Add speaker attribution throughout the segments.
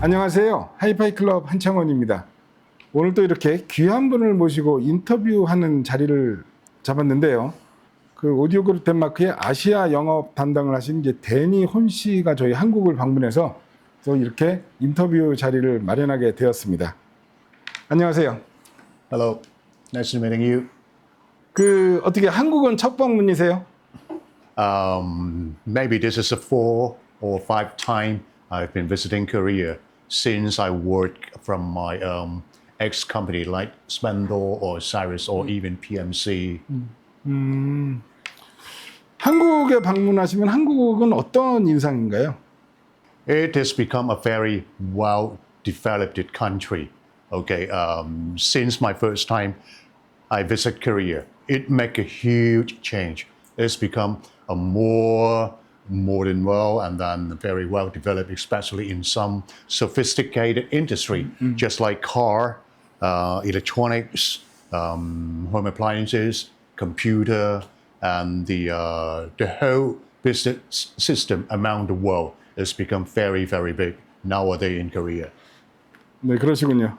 Speaker 1: 안녕하세요. 하이파이 클럽 한창원입니다. 오늘 또 이렇게 귀한 분을 모시고 인터뷰하는 자리를 잡았는데요. 그 오디오 그룹 덴마크의 아시아 영업 담당을 하신 이제 데니 혼 씨가 저희 한국을 방문해서 또 이렇게 인터뷰 자리를 마련하게 되었습니다. 안녕하세요.
Speaker 2: Hello, nice to meeting you.
Speaker 1: 그 어떻게 한국은 첫 방문이세요?
Speaker 2: Maybe this is the 4 or 5 time I've been visiting Korea since I work from my ex-company like Spendor or Cyrus or even PMC.
Speaker 1: 한국에 방문하시면 한국은 어떤 인상인가요?
Speaker 2: It has become a very well-developed country. Okay, since my first time I visit Korea, it make a huge change. It's become a more modern world and then very well developed, especially in some sophisticated industry, just like car, electronics, home appliances, computer, and the whole business system around the world has become very, very big nowadays in Korea.
Speaker 1: 네, 그러시군요.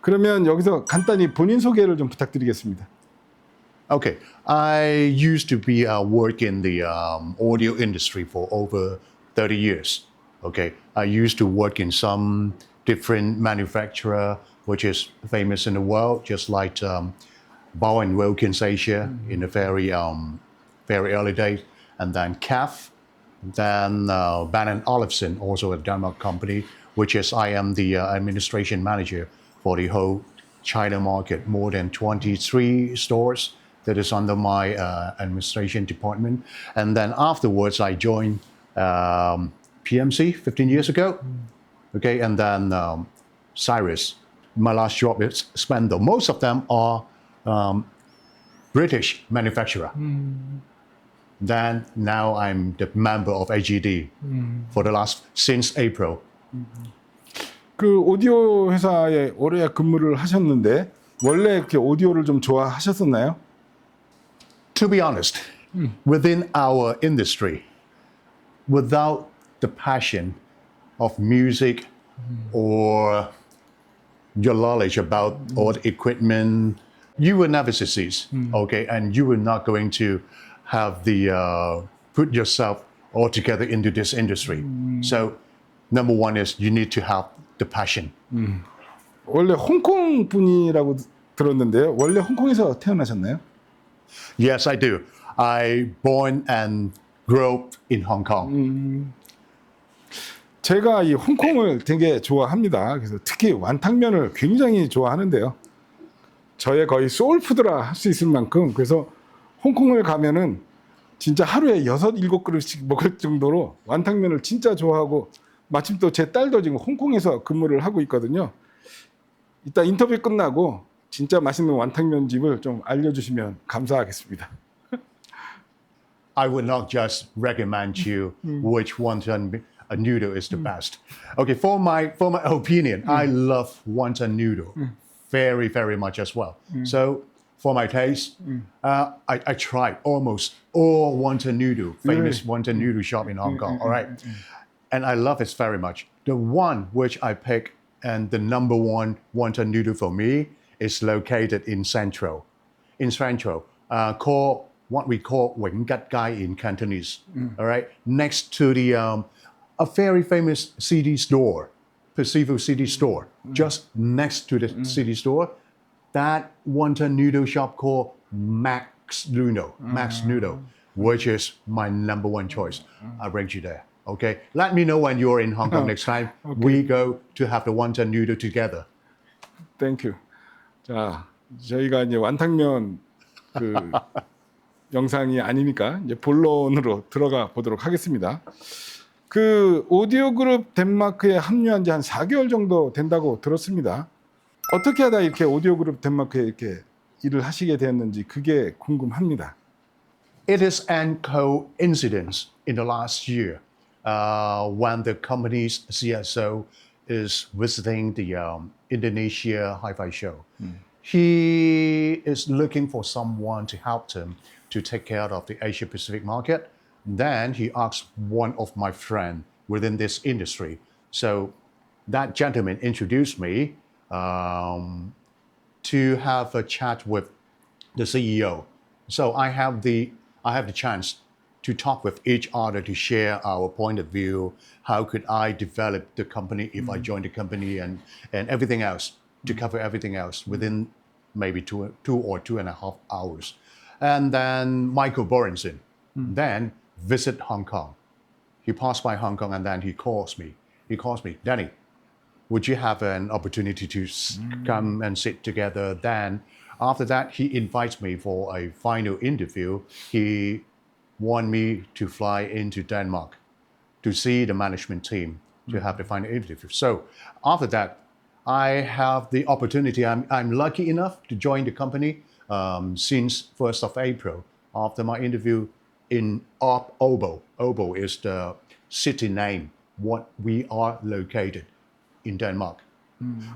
Speaker 1: 그러면 여기서 간단히 본인 소개를 좀 부탁드리겠습니다.
Speaker 2: Okay, I used to be work in the audio industry for over 30 years. Okay, I used to work in some different manufacturer, which is famous in the world, just like Bow and Wilkins Asia in the very early days, and then CAF, then Bang & Olufsen, also a Denmark company, which is I am the administration manager for the whole China market, more than 23 stores that is under my administration department. And then afterwards, I joined PMC 15 years ago. Okay, and then Cyrus. My last job is Spendor. Most of them are British manufacturer. Then now I'm the member of AGD for the since April.
Speaker 1: 그 오디오 회사에 오래 근무를 하셨는데 원래 이렇게 오디오를 좀 좋아하셨었나요?
Speaker 2: To be honest, within our industry, without the passion of music or your knowledge about all the equipment, you will never succeed. Okay, and you will not going to have the put yourself all together into this industry. So, number one is you need to have the passion.
Speaker 1: 원래 홍콩 분이라고 들었는데요. 원래 홍콩에서 태어나셨나요?
Speaker 2: Yes, I do. I born and grew up in Hong Kong.
Speaker 1: 제가 이 홍콩을 되게 좋아합니다. 그래서 특히 완탕면을 굉장히 좋아하는데요. 저의 거의 소울푸드라 할 수 있을 만큼 그래서 홍콩을 가면은 진짜 하루에 6, 7그릇씩 먹을 정도로 완탕면을 진짜 좋아하고 마침 또 제 딸도 지금 홍콩에서 근무를 하고 있거든요. 이따 인터뷰 끝나고 진짜 맛있는 완탕면 집을 좀 알려주시면 감사하겠습니다.
Speaker 2: I would not just recommend you which wonton noodle is the best. Okay, for my opinion, I love wonton noodle very, very much as well. So for my taste, I tried almost all wonton noodle, famous wonton noodle shop in Hong Kong. All right, and I love it very much. The one which I pick and the number one wonton noodle for me is located in Central. In Central, called what we call Wing Gat Gai in Cantonese. All right, next to the a very famous CD store, Percival CD store, just next to the CD store, that wonton noodle shop called Max Noodle, which is my number one choice. I'll bring you there. Okay, let me know when you're in Hong Kong next time.
Speaker 1: Okay.
Speaker 2: We go to have the wonton noodle together.
Speaker 1: Thank you. 자, 저희가 이제 완탕면 그 영상이 아니니까 이제 본론으로 들어가 보도록 하겠습니다. 그 오디오 그룹 덴마크에 합류한 지 한 4개월 정도 된다고 들었습니다. 어떻게 하다 이렇게 오디오 그룹 덴마크에 이렇게 일을 하시게 되었는지 그게 궁금합니다.
Speaker 2: It is an coincidence in the last year when the company's CSO is visiting the Indonesia Hi-Fi show. He is looking for someone to help him to take care of the Asia Pacific market. Then he asked one of my friends within this industry. So that gentleman introduced me to have a chat with the CEO. So I have the chance to talk with each other to share our point of view. How could I develop the company if I joined the company and everything else, to cover everything else within maybe two or 2.5 hours. And then Michael Borenson then visit Hong Kong. He passed by Hong Kong and then he calls me. Danny, would you have an opportunity to come and sit together? Then after that, he invites me for a final interview. He want me to fly into Denmark to see the management team to have the final interview. So after that, I have the opportunity. I'm lucky enough to join the company since 1st of April after my interview in Obo. Obo is the city name, what we are located in Denmark.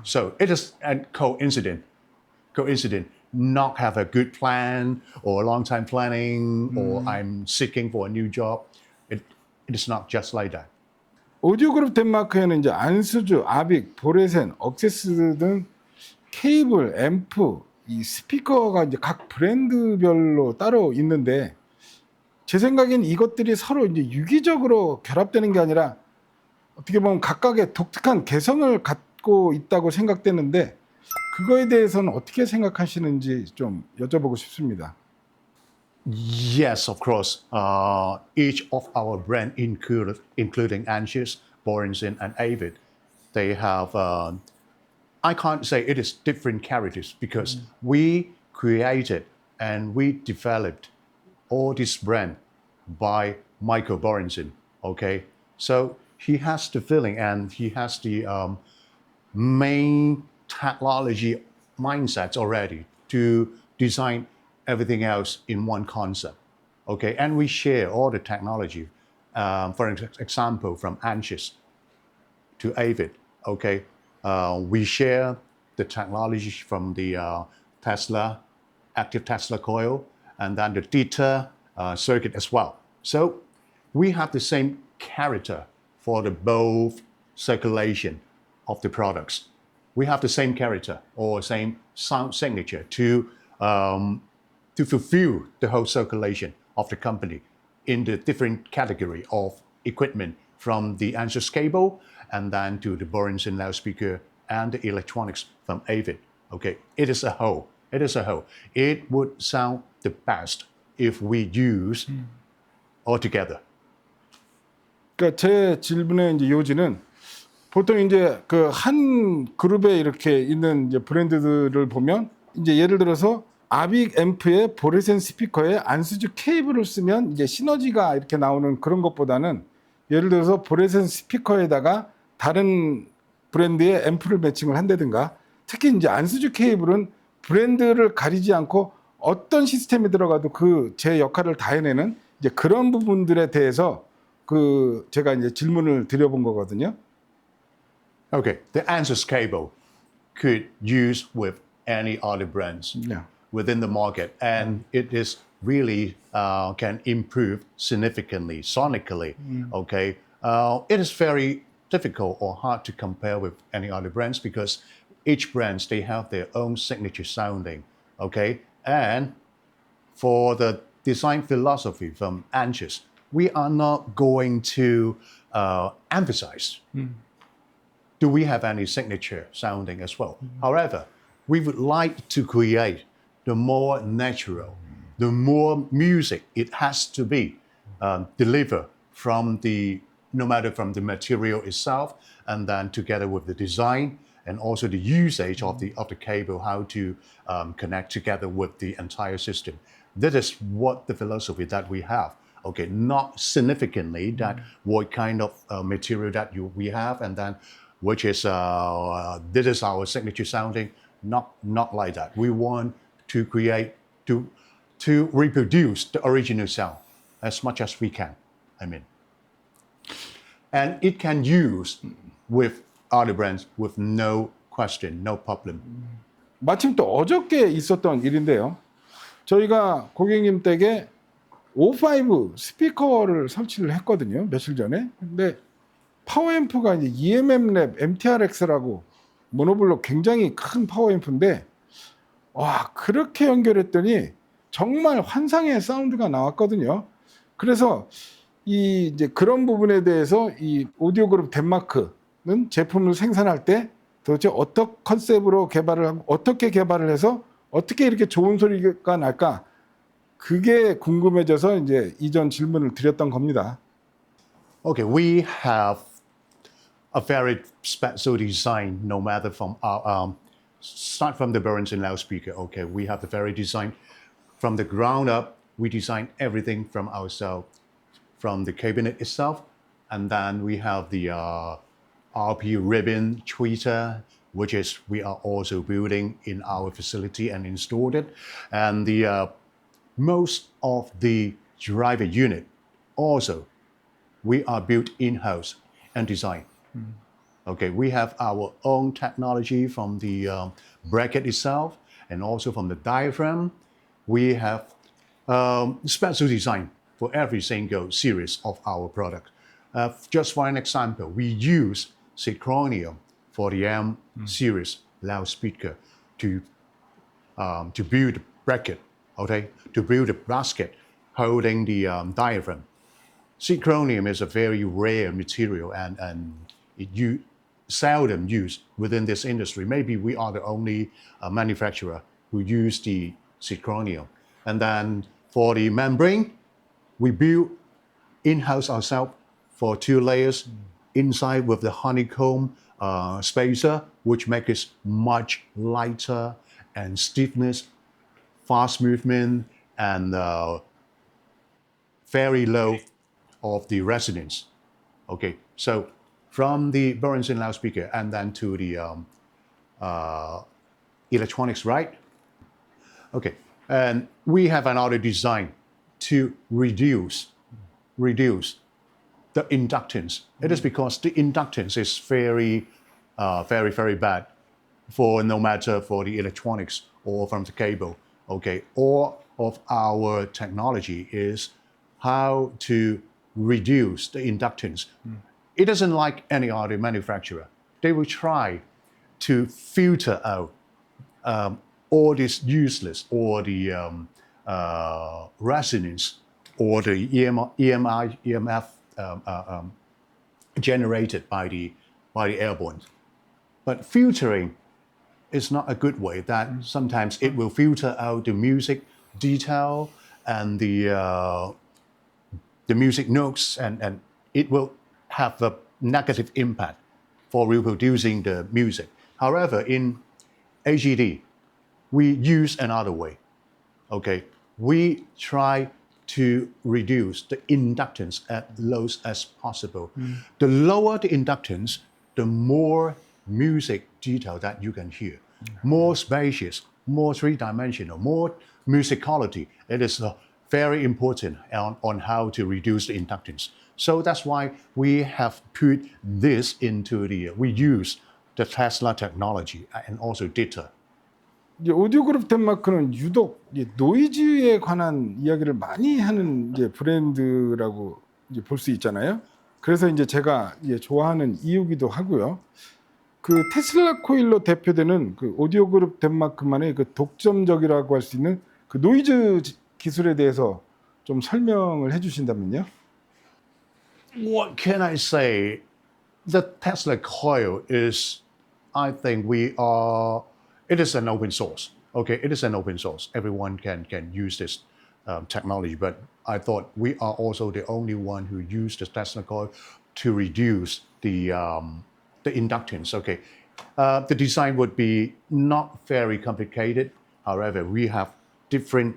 Speaker 2: So it is a coincidence, not have a good plan or a long time planning or I'm seeking for a new job. It is not just like that.
Speaker 1: 오디오그룹 덴마크에는 이제 안수주, 아빅, 보레센, 억세스 등 케이블, 앰프, 이 스피커가 이제 각 브랜드별로 따로 있는데 제 생각엔 이것들이 서로 이제 유기적으로 결합되는 게 아니라 어떻게 보면 각각의 독특한 개성을 갖고 있다고 생각되는데 그거에 대해서는 어떻게 생각하시는지 좀 여쭤보고 싶습니다.
Speaker 2: Yes, of course. Each of our brand, including Ansys, Borenson, and Avid, they have. I can't say it is different characters because we created and we developed all this brand by Michael Borenson. Okay, so he has the feeling and he has the main technology mindset already to design everything else in one concept, okay? And we share all the technology. For example, from Ansys to Avid, okay? We share the technology from the Tesla, active Tesla coil, and then the Theta circuit as well. So we have the same character for the both circulation of the products. We have the same character or same sound signature to fulfill the whole circulation of the company in the different category of equipment from the Ansys cable and then to the Borenson loudspeaker and the electronics from Avid. Okay, it is a whole. It would sound the best if we use all together.
Speaker 1: 그러니까 제 질문의 이제 요지는 보통 이제 그 한 그룹에 이렇게 있는 이제 브랜드들을 보면 이제 예를 들어서 아빅 앰프에 보레센 스피커에 안수주 케이블을 쓰면 이제 시너지가 이렇게 나오는 그런 것보다는 예를 들어서 보레센 스피커에다가 다른 브랜드의 앰프를 매칭을 한다든가 특히 이제 안수주 케이블은 브랜드를 가리지 않고 어떤 시스템에 들어가도 그 제 역할을 다 해내는 이제 그런 부분들에 대해서 그 제가 이제 질문을 드려본 거거든요.
Speaker 2: Okay, the Ansys cable could use with any other brands within the market, and it is really can improve significantly sonically. Okay, it is very difficult or hard to compare with any other brands because each brands they have their own signature sounding. Okay, and for the design philosophy from Ansys, we are not going to emphasize. Do we have any signature sounding as well? However, we would like to create the more natural, the more music it has to be delivered from no matter from the material itself, and then together with the design and also the usage of the cable, how to connect together with the entire system. That is what the philosophy that we have. Okay, not significantly that what kind of material that we have, and then which is this is our signature sounding. Not like that. We want to create to reproduce the original sound as much as we can. I mean, and it can use with other brands with no question, no problem.
Speaker 1: 마침 또 어저께 있었던 일인데요. 저희가 고객님 댁에 O5 스피커를 설치를 했거든요. 며칠 전에. 근데 파워앰프가 이제 EMM랩 MTRX라고 모노블록 굉장히 큰 파워앰프인데 와 그렇게 연결했더니 정말 환상의 사운드가 나왔거든요. 그래서 이 이제 그런 부분에 대해서 이 오디오 그룹 덴마크는 제품을 생산할 때 도대체 어떤 컨셉으로 개발을 하고 어떻게 개발을 해서 어떻게 이렇게 좋은 소리가 날까 그게 궁금해져서 이제 이전 질문을 드렸던 겁니다.
Speaker 2: Okay, we have a very special design, no matter from our start from the Behringer loudspeaker. Okay, we have the very design from the ground up. We design everything from ourselves, from the cabinet itself, and then we have the RP ribbon tweeter, which is we are also building in our facility and installed it, and the most of the driver unit also we are built in-house and design. Okay, we have our own technology from the bracket itself and also from the diaphragm. We have special design for every single series of our product. Just for an example, we use Zirconium for the M series loudspeaker to build the bracket, okay, to build the basket holding the diaphragm. Zirconium is a very rare material and it seldom used within this industry. Maybe we are the only manufacturer who use the zirconium. And then for the membrane, we build in-house ourselves for 2 layers inside with the honeycomb spacer, which makes it much lighter and stiffness, fast movement, and very low of the resonance. Okay, so from the Behringer loudspeaker and then to the electronics, right? Okay, and we have another design to reduce the inductance. It is because the inductance is very bad for no matter for the electronics or from the cable. Okay, all of our technology is how to reduce the inductance. It isn't like any other manufacturer. They will try to filter out all this useless or the resonance or the EMF generated by the airborne. But filtering is not a good way. That sometimes it will filter out the music detail and the music notes, and it will have a negative impact for reproducing the music. However, in AGD, we use another way. Okay, we try to reduce the inductance as low as possible. The lower the inductance, the more music detail that you can hear, more spacious, more three-dimensional, more musicality. It is very important on how to reduce the inductance. So that's why we have put this into we use the Tesla technology and also data.
Speaker 1: 이제 오디오 그룹 덴마크는 유독 이제 노이즈에 관한 이야기를 많이 하는 이제 브랜드라고 이제 볼 수 있잖아요. 그래서 이제 제가 이제 좋아하는 이유기도 하고요. 그 테슬라 코일로 대표되는 그 오디오 그룹 덴마크만의 그 독점적이라고 할 수 있는 그 노이즈 기술에 대해서 좀 설명을 해주신다면요.
Speaker 2: What can I say? The Tesla coil is, I think it is an open source. Okay, it is an open source. Everyone can use this technology, but I thought we are also the only one who use the Tesla coil to reduce the inductance. Okay, the design would be not very complicated. However, we have different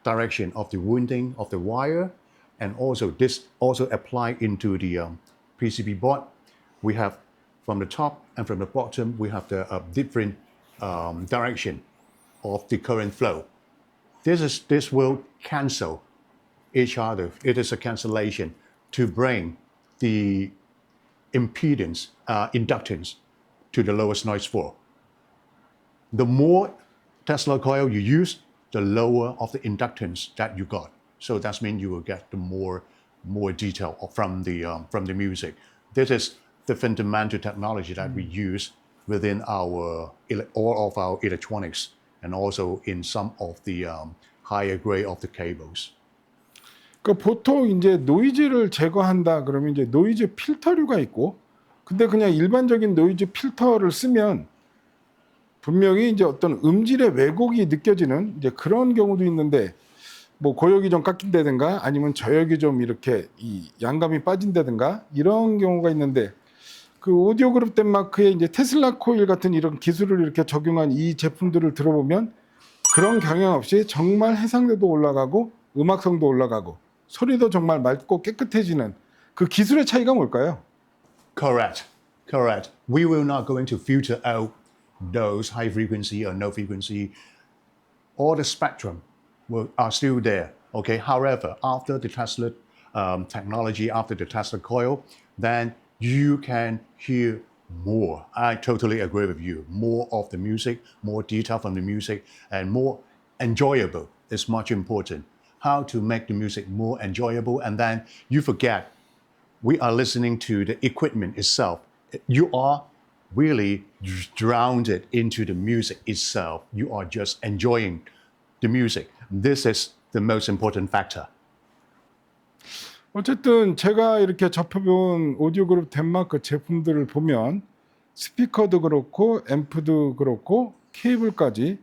Speaker 2: direction of the wounding of the wire, and also this also apply into the PCB board. We have from the top and from the bottom, we have the different direction of the current flow. This will cancel each other. It is a cancellation to bring the impedance, inductance to the lowest noise floor. The more Tesla coil you use, the lower of the inductance that you got. So that means you will get the more detail from the music. This is the fundamental technology that we use within our all of our electronics and also in some of the higher grade of the cables.
Speaker 1: 그 보통 이제 노이즈를 제거한다 그러면 이제 노이즈 필터류가 있고, 근데 그냥 일반적인 노이즈 필터를 쓰면 분명히 이제 어떤 음질의 왜곡이 느껴지는 이제 그런 경우도 있는데, 뭐 고역이 좀 깎인다든가 아니면 저역이 좀 이렇게 이 양감이 빠진다든가 이런 경우가 있는데, 그 오디오 그룹 덴마크의 이제 테슬라 코일 같은 이런 기술을 이렇게 적용한 이 제품들을 들어보면 그런 경향 없이 정말 해상도도 올라가고 음악성도 올라가고 소리도 정말 맑고 깨끗해지는 그 기술의 차이가 뭘까요?
Speaker 2: Correct. Correct. We will not going to filter out those high frequency or no frequency. All the spectrum are still there. Okay. However, after the Tesla technology, after the Tesla coil, then you can hear more. I totally agree with you. More of the music, more detail from the music, and more enjoyable is much important. How to make the music more enjoyable, and then you forget we are listening to the equipment itself. You are really drowned into the music itself. You are just enjoying the music. This is the most important factor.
Speaker 1: 어쨌든 제가 이렇게 접해본 오디오 그룹 덴마크 제품들을 보면 스피커도 그렇고 앰프도 그렇고 케이블까지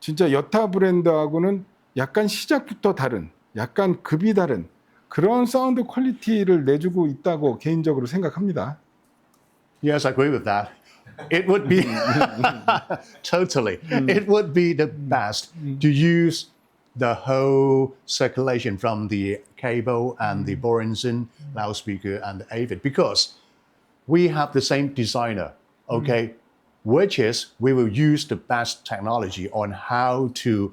Speaker 1: 진짜 여타 브랜드하고는 약간 시작부터 다른, 약간 급이 다른 그런 사운드 퀄리티를 내주고 있다고 개인적으로 생각합니다.
Speaker 2: Yes, I agree with that. It would be totally. It would be the best to use the whole circulation from the cable and the Borenson loudspeaker and the Avid, because we have the same designer, okay, which is we will use the best technology on how to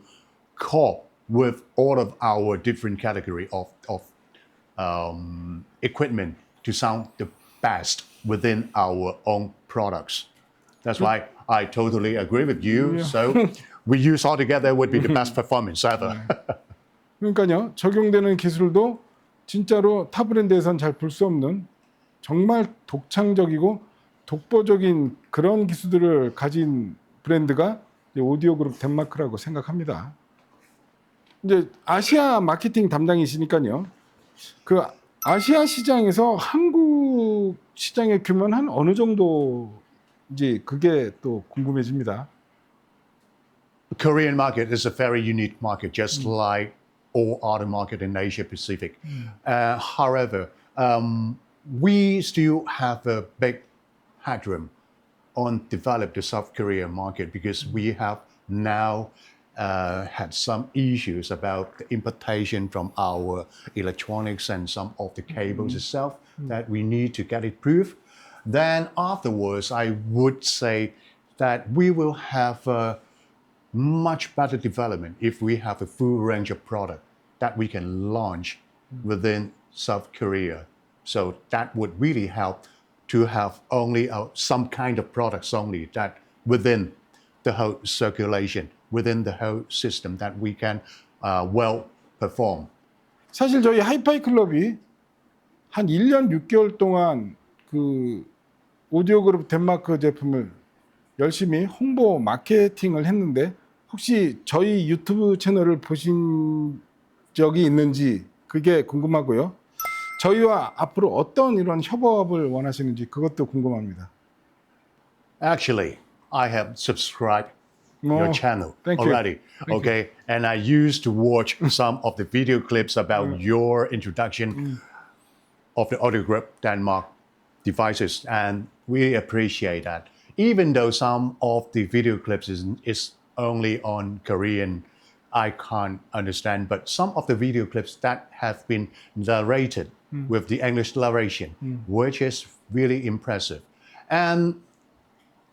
Speaker 2: cope with all of our different category of equipment to sound the best within our own products. That's why I totally agree with you.
Speaker 1: Yeah.
Speaker 2: So we use all together would be the best performance ever.
Speaker 1: 그러니까요, 적용되는 기술도 진짜로 타 브랜드에선 잘 볼 수 없는 정말 독창적이고 독보적인 그런 기술들을 가진 브랜드가 오디오 그룹 덴마크라고 생각합니다. 이제 아시아 마케팅 담당이시니까요. 그 아시아 시장에서 한국 시장의 규모는 한 어느 정도인지 그게 또 궁금해집니다.
Speaker 2: The Korean market is a very unique market, just like all other market in Asia Pacific. However, we still have a big headroom on develop the South Korean market because we have now had some issues about the importation from our electronics and some of the cables itself that we need to get it proof. Then afterwards, I would say that we will have a much better development if we have a full range of product that we can launch within South Korea. So that would really help to have only some kind of products only that within the whole circulation, within the whole system that we can well perform.
Speaker 1: 사실 저희 하이파이 클럽이 한 1년 6개월 동안 그 오디오 그룹 덴마크 제품을 열심히 홍보 마케팅을 했는데 혹시 저희 유튜브 채널을 보신 적이 있는지 그게 궁금하고요. 저희와 앞으로 어떤 이런 협업을 원하시는지 그것도 궁금합니다.
Speaker 2: Actually, I have subscribed your channel
Speaker 1: thank you.
Speaker 2: already. Okay, and I used to watch some of the video clips about your introduction of the audio group Denmark devices, and we appreciate that. Even though some of the video clips is only on Korean, I can't understand, but some of the video clips that have been narrated with the English narration, which is really impressive. And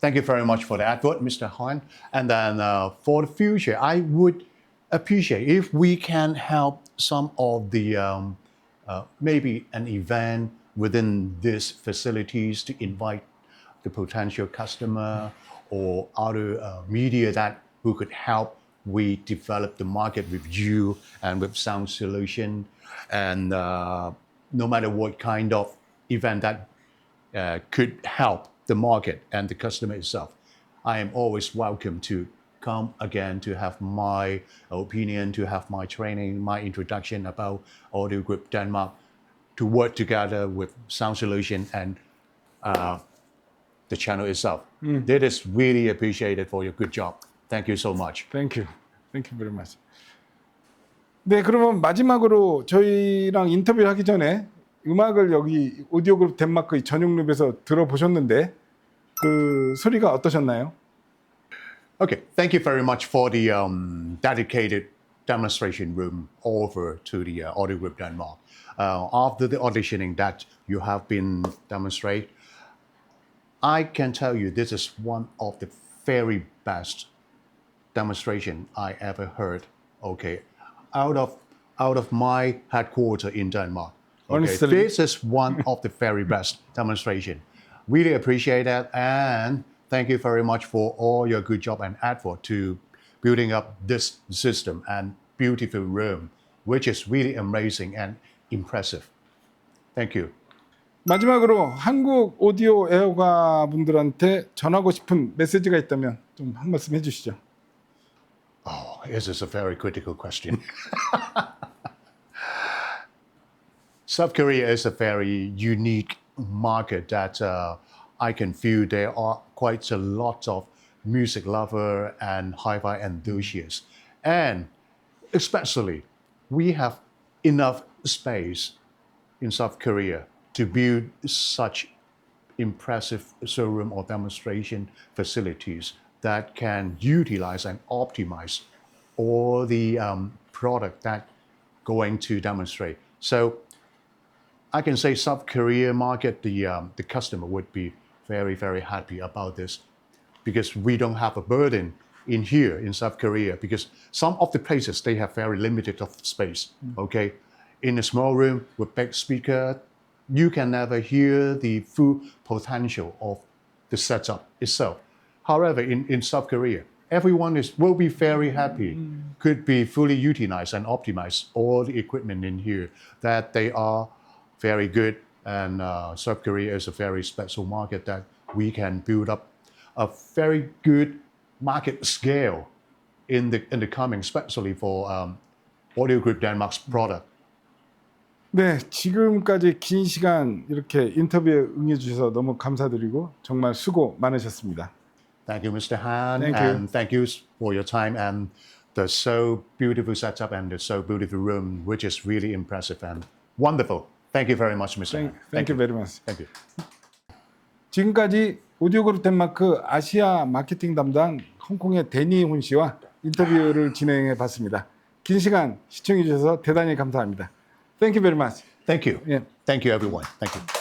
Speaker 2: thank you very much for the advert, Mr. Han. And then for the future, I would appreciate if we can help some of the, maybe an event within these facilities to invite the potential customer or other media that who could help we develop the market with you and with Sound Solution. And no matter what kind of event that could help the market and the customer itself, I am always welcome to come again to have my opinion, to have my training, my introduction about Audio Group Denmark, to work together with Sound Solution and the channel itself. That is really appreciated for your good job. Thank you so much.
Speaker 1: Thank you. Thank you very much. 네, 그러면 마지막으로 저희랑 인터뷰를 하기 전에 음악을 여기 오디오 그룹 덴마크 이 전용 룹에서 들어보셨는데 그 소리가 어떠셨나요?
Speaker 2: Okay, thank you very much for the dedicated demonstration room over to the Audio Group Denmark. After the auditioning that you have been demonstrate, I can tell you this is one of the very best demonstration I ever heard. Okay, out of my headquarters in Denmark. Okay,
Speaker 1: Honestly.
Speaker 2: this is one of the very best demonstration. Really appreciate that, and thank you very much for all your good job and effort to building up this system and beautiful room, which is really amazing and impressive. Thank you.
Speaker 1: 마지막으로 한국 오디오 애호가 분들한테 전하고 싶은 메시지가 있다면 좀 한 말씀 해주시죠.
Speaker 2: Oh, this is a very critical question. South Korea is a very unique market that I can feel there are quite a lot of music lover and hi-fi enthusiasts. And especially, we have enough space in South Korea to build such impressive showroom or demonstration facilities that can utilize and optimize all the product that going to demonstrate. So I can say South Korea market, the customer would be very, very happy about this because we don't have a burden in here in South Korea because some of the places, they have very limited of space, okay? In a small room with big speaker, you can never hear the full potential of the setup itself. However, in South Korea, everyone will be very happy, could be fully utilized and optimize all the equipment in here, that they are very good. And South Korea is a very special market that we can build up a very good market scale in the coming, especially for Audio Group Denmark's product.
Speaker 1: 네, 지금까지 긴 시간 이렇게 인터뷰에 응해주셔서 너무 감사드리고 정말 수고 많으셨습니다.
Speaker 2: Thank you, Mr. Han,
Speaker 1: Thank you.
Speaker 2: and thank you for your time and the so beautiful setup and the so beautiful room, which is really impressive and wonderful. Thank you very much, Mr. Han.
Speaker 1: Thank you very much.
Speaker 2: Thank you.
Speaker 1: 지금까지 오디오그룹 덴마크 아시아 마케팅 담당 홍콩의 데니훈 씨와 인터뷰를 진행해 봤습니다. 긴 시간 시청해 주셔서 대단히 감사합니다. Thank you very much.
Speaker 2: Thank you.
Speaker 1: Yeah.
Speaker 2: Thank you, everyone. Thank you.